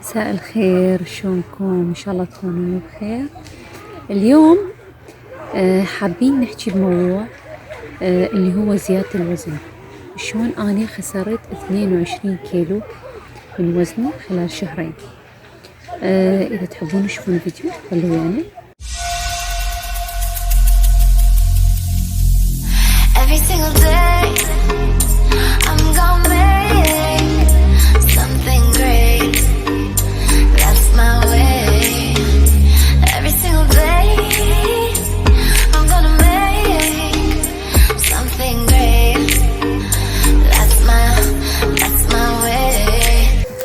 مساء الخير، شلونكم؟ ان شاء الله تكونوا بخير. اليوم حابين نحكي بموضوع اللي هو زيادة الوزن. شلون اني خسرت 22 كيلو من وزني خلال شهرين. اذا تحبون تشوفون الفيديو خلوا ويانا. Every single day, I'm gonna make something great. That's my way. Every single day, I'm gonna make something great. That's my way.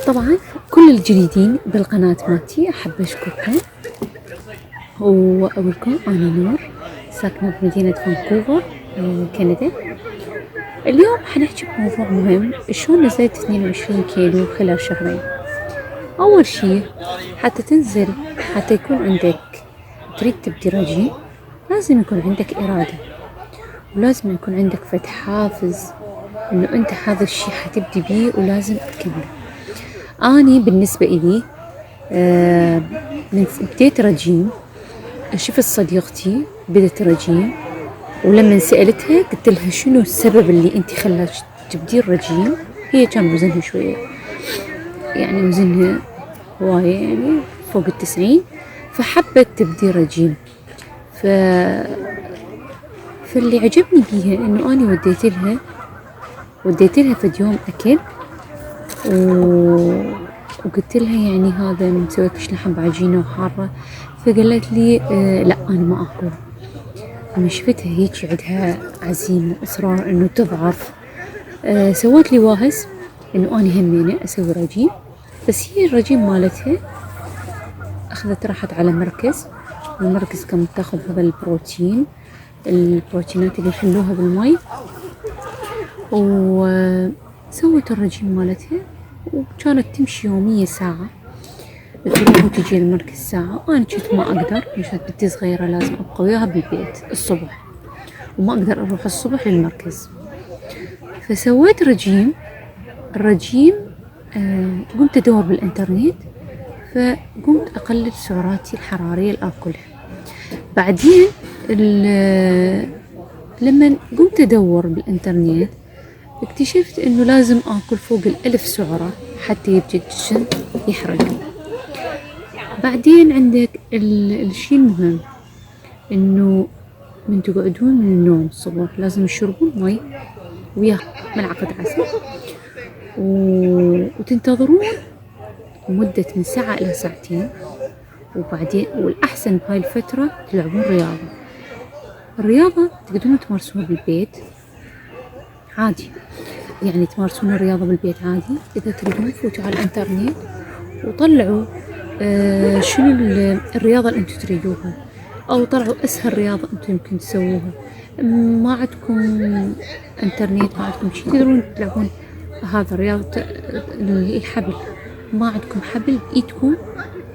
طبعا كل الجديدين بالقناة مالتي احب اشكركم واقولكم انا نور، ساكنة بمدينة فانكوفر كندا. اليوم حنحكي بموضوع مهم، شلون نزلت 22 كيلو خلال شهرين. اول شي حتى تنزل، حتى يكون عندك تريد تبدي رجيم، لازم يكون عندك ارادة، ولازم يكون عندك فتح حافز انه انت هذا الشي حتبدي بيه ولازم تكمله. اني بالنسبة الي من بديت رجيم، شفت صديقتي بدت رجيم، ولما سألتها قلت لها شنو السبب اللي انت خلاك تبدي الرجيم. هي كان وزنها شوية، يعني وزنها هواية، يعني فوق 90، فحبت تبدي رجيم. فاللي عجبني بيها انه اني وديت لها فد يوم اكل وقلت لها يعني هذا مسويتش لحم بعجينة وحارة، فقالت لي لا انا ما اكل. لما شفتها هيك عندها عزيمة وإصرار إنه تضعف، سوت لي واهس إنه أنا همينة أسوي رجيم. بس هي الرجيم مالتها أخذت راحت على مركز، المركز كانت تاخذ هذا البروتينات اللي يحلوها بالمي، وسوت الرجيم مالتها، وكانت تمشي يوميا ساعة، تروح وتجي المركز ساعة. وأنا كنت ما أقدر، عشان بنتي صغيرة لازم أبقى وياها بالبيت الصبح، وما أقدر أروح الصبح للمركز. فسويت الرجيم قمت أدور بالإنترنت، فقمت أقلل سعراتي الحرارية اللي أكلها. بعدين لما قمت أدور بالإنترنت اكتشفت إنه لازم أكل فوق 1000 سعرة حتى يبدي الجسم يحرق. بعدين عندك الشيء المهم انه من تقعدون من النوم الصبح لازم تشربون مي ويا ملعقة عسل، وتنتظرون مدة من ساعة إلى ساعتين. وبعدين والأحسن بهاي الفترة تلعبون الرياضة تقدرون تمارسوها بالبيت عادي، يعني تمارسون الرياضة بالبيت عادي. إذا تريدون فوتوا على الإنترنت وطلعوا شنو الرياضة اللي انتم تريدوها، او طلعوا اسهل رياضة انتم يمكن تسووها. ما عندكم انترنت، ما عندكم شيء تقدرون تلعبون هذا رياضة الحبل، ما عندكم حبل بإيدكم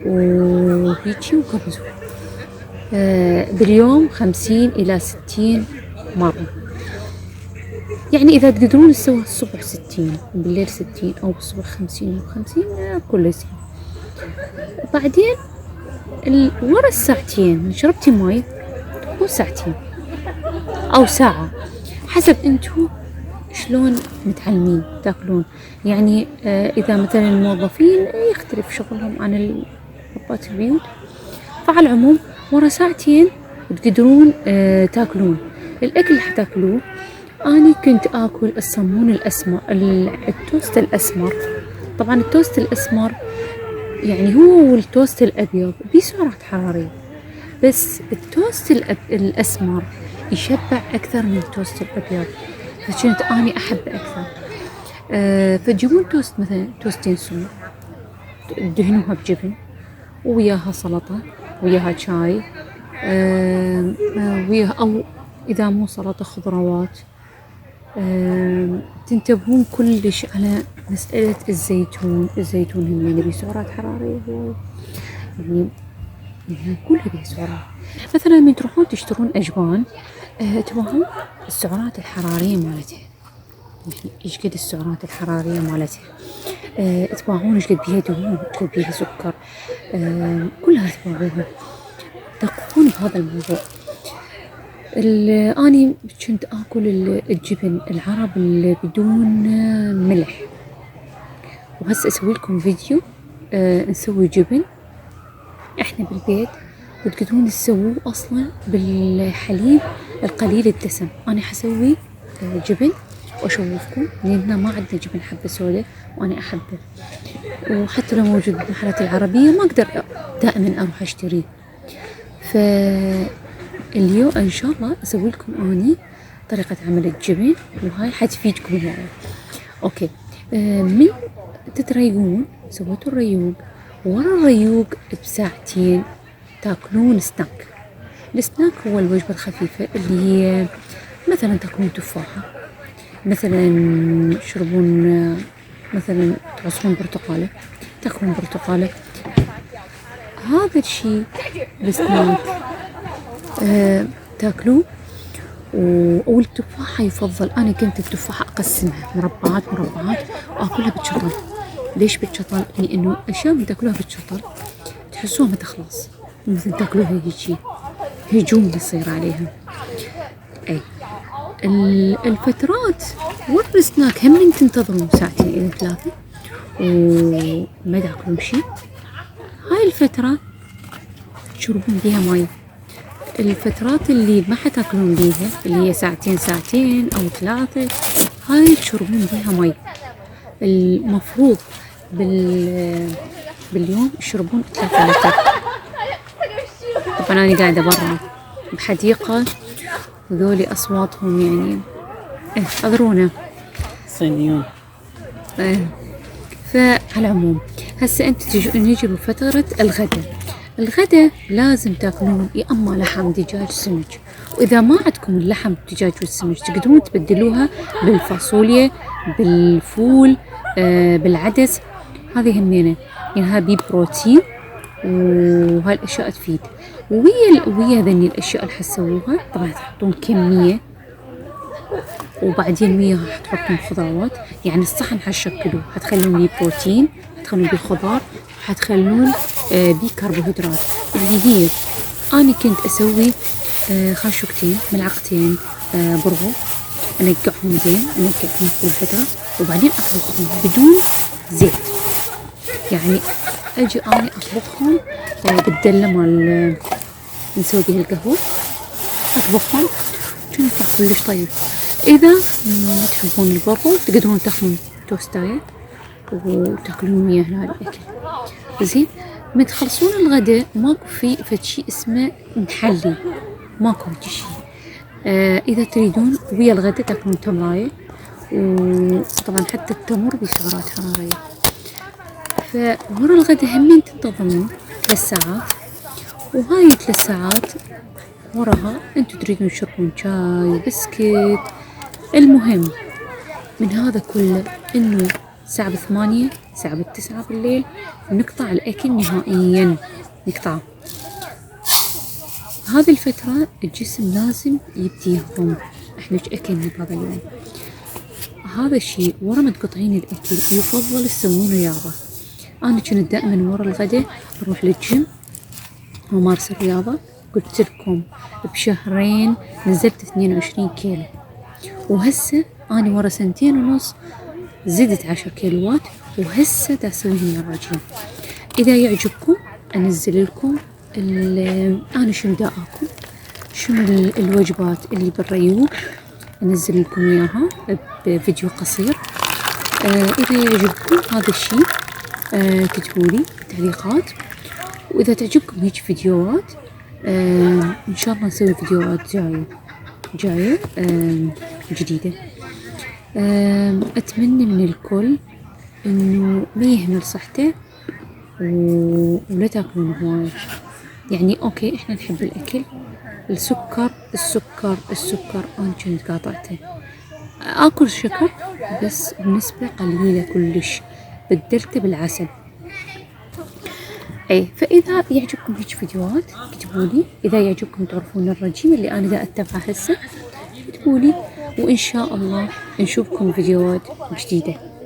وهيجي وقفزوا باليوم 50 إلى 60 مرة. يعني إذا تقدرون تسووها الصبح 60 وبالليل 60 أو بالصبح 50 و50 كله زين. بعدين ورا الساعتين من شربتي ماي تبقوا ساعتين أو ساعة حسب أنتوا شلون متعلمين تاكلون. يعني إذا مثلا الموظفين يختلف شغلهم عن ربات البيوت، فعلى العموم ورا ساعتين تقدرون تاكلون الأكل اللي حتاكلوه. أنا كنت آكل الصمون الأسمر، التوست الأسمر. طبعا التوست الأسمر يعني هو والتوست الأبيض بيه سعرات حرارية، بس التوست الأسمر يشبع أكثر من التوست الأبيض، فكنت أنا أحب أكثر. فتجيبون توست، مثلا توستين سمر تدهنوها بجبن وياها سلطة وياها شاي، وياها، أو إذا مو سلطة خضروات. تنتبهون كلش على مسألة الزيتون هم اللي بيه سعرات حرارية، يعني كلها بيه سعرات. مثلا من تروحون تشترون أجبان، تبغون السعرات الحرارية مالتها، يعني ايش قد السعرات الحرارية مالتها. تباعون ايش قد بيها دهون، قد بيها سكر، كلها تباعوها، دققون بهذا الموضوع. أني كنت آكل الجبن العرب اللي بدون ملح، وهسه أسوي لكم فيديو نسوي جبن إحنا بالبيت، وتقدرون تسووه أصلا بالحليب القليل الدسم. أنا حسوي جبن وأشوفكم، لأن ما عندنا جبن حبة سوداء وأنا أحبه، وحتى لو موجود بالمحلات العربية ما أقدر دائما أروح أشتريه. فاليوم إن شاء الله أسوي لكم أني طريقة عمل الجبن، وهاي حتفيدكم هواية. أوكي، من تتريقون سويتوا الريوق، ورا الريوق بساعتين تاكلون سناك. السناك هو الوجبة الخفيفة اللي هي مثلا تاكلون تفاحة، مثلا تشربون، مثلا تعصرون برتقالة، تاكلون برتقالة، هذا الشيء السناك تاكلوه. والتفاحة يفضل، أنا كنت التفاحة أقسمها مربعات وأكلها بالشطل. ليش بالشطل؟ لأنه أشياء من تاكلوها بالشطل تحسوها ما تخلص، مثل تاكلوها هيجي هجوم يصير عليها. أي الفترات والسناك هم من تنتظرون ساعتين إلى 3 وما تاكلون شيء. هاي الفترة تشربون بيها ماي. الفترات اللي ما حتاكلون بيها اللي هي ساعتين أو 3، هاي تشربون بيها ماي. المفروض باليوم يشربون 3 لتر. طبعا أنا قاعدة برا بحديقة وذولي أصواتهم يعني أذرونا صينيون. فعلى العموم هسه أنت نجي بفترة الغداء لازم تاكلون يا اما لحم دجاج سمج، واذا ما عندكم اللحم الدجاج والسمج تقدرون تبدلوها بالفاصوليا، بالفول، بالعدس. هذه همينة يعني ها بي بروتين، وهاي الاشياء تفيد. ويا ذني الاشياء اللي حتسووها طبعا تحطون كمية، وبعدين وياها حتحطون خضروات. يعني الصحن حتشكلوه، حتخلون لي بروتين، حتخلون بيه خضار، حتخلون بيه كربوهيدرات، اللي هي أنا كنت أسوي خاشوقتين، ملعقتين برغل، أنقعهم زين، أنقعهم كل فترة، وبعدين أطبخهم بدون زيت. يعني أجي أنا أطبخهم بالدلة مال نسوي بيه القهوة، أطبخهم كنت كلش طيب. إذا ما تحبون البرغل تقدرون تاخذون توستاية وتاكلون وياه هنا الأكل زين. من تخلصون الغداء ماكو في فشي اسمه نحلي، ماكو شيء. إذا تريدون ويا الغداء تاكلون تمراية، وطبعا حتى التمر بسعرات حرارية. فورا الغداء همين تنتظمون 3 ساعات، وهاي 3 ساعات وراها انتو تريدون تشربون شاي بسكت. المهم من هذا كله انه الساعة 8 الساعة 9 بالليل نقطع الأكل نهائيا، نقطعه. هذه الفترة الجسم لازم يبدي يهضم احنا ايش أكلنا بهذا اليوم. هذا الشيء ورا ما تقطعين الأكل يفضل تسوون رياضة. أنا كنت دائما ورا الغداء أروح للجيم ومارس الرياضة. قلت لكم بشهرين نزلت 22 كيلو، وهسه أنا ورا 2.5 سنين زدت 10 كيلوات، وهسه دا أسويهم الرجيم. إذا يعجبكم أنزل لكم أنا شنو دا أكل، شنو الوجبات اللي بالريوق، أنزل لكم إياها بفيديو قصير. إذا يعجبكم هذا الشيء كتبولي تعليقات، وإذا تعجبكم هيك فيديوهات إن شاء الله نسوي فيديوهات جاية جديدة. أتمنى من الكل إنه ما يهمل صحته ولا تاكلون هواي. يعني أوكي إحنا نحب الأكل، السكر أنا كنت قاطعته، أكل شكر بس بنسبة قليلة كلش، بدلته بالعسل. اي فاذا يعجبكم هيك فيديوهات اكتبولي. اذا يعجبكم تعرفون الرجيم اللي انا دا اتبعه هسه اكتبولي، وان شاء الله نشوفكم فيديوهات جديدة.